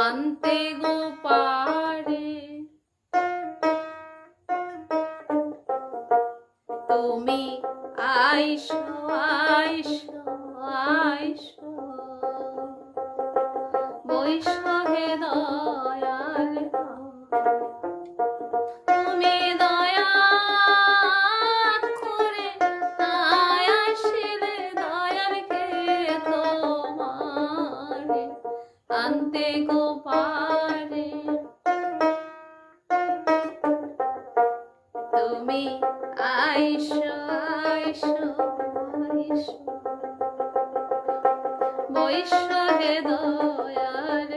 আনতে গো পারে। তুমি আইসো আইসো আইসো বৈশো হে দয়াল তুমি দয়া করে তাই আসিলে দয়ালকে তোমারে আনতে গো পারে। তুমি আইসো আইসো আইসো বৈশো হে দয়াল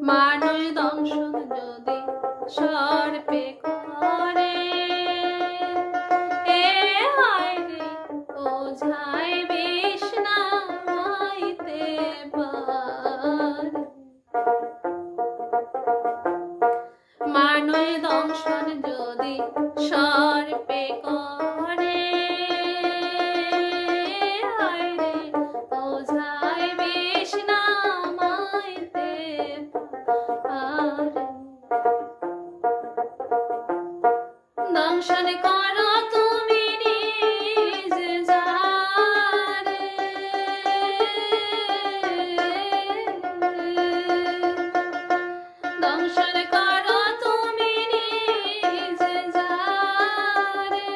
মানুষ দংশন যদি সর্পে করে এ হায় রে ওঝায় বিষ নামাইতে পারে। মানুষ দংশন যদি সর্পে করে হায় রে ওঝায় বিষ নামাইতে পারে। দংশন করো তুমি নিজ জারে দংশন করো তুমি নিজ জারে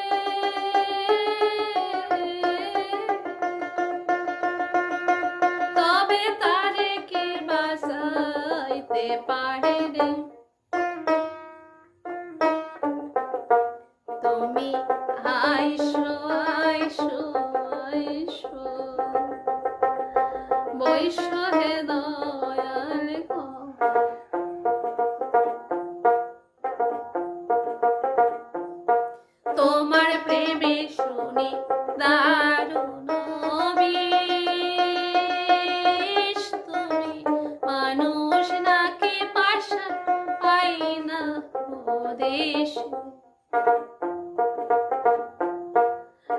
তবে তারে কি বাঁচাইতে পারে রে। তুমি আইসো আইসো আইসো বৈশো হে দয়াল তোমার প্রেমে শুনি দারুণ বিষ। তুমি মানুষ নাকি পাশা আইনা দেশ।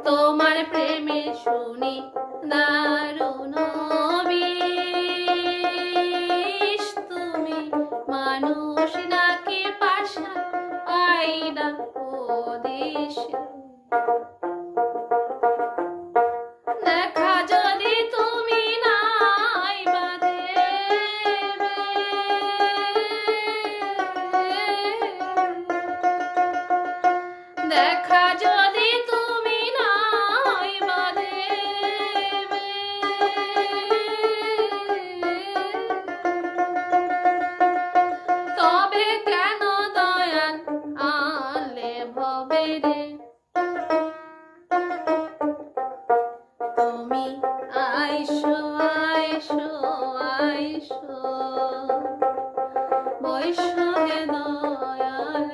তোমার প্রেমে শুনি দারুণ বিষ। তুমি মানুষ নাকি পাশা আইনা দেশ। দেখা যদি তুমি নাই বা দেবে দেখা যদি তুমি নাই বা দেবে তবে কেন দয়াল আলে ভবে রে। তুমি আইসো আইসো আইসো বৈশো হে দয়াল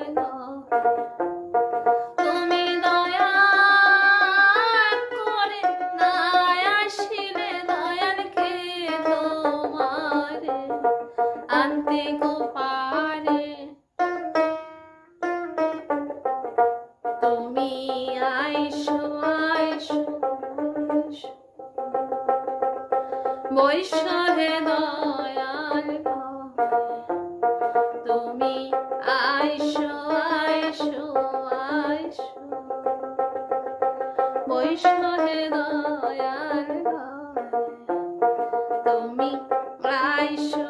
তুমি দয়া করে নাই আসিলে দয়ালকে তোমারে আনতে গো পারে। তুমি আইসো আইসো বৈশো হে দয়াল তুমি আইসো আইসো আইসো বৈশো হে দয়াল তুমি আইসো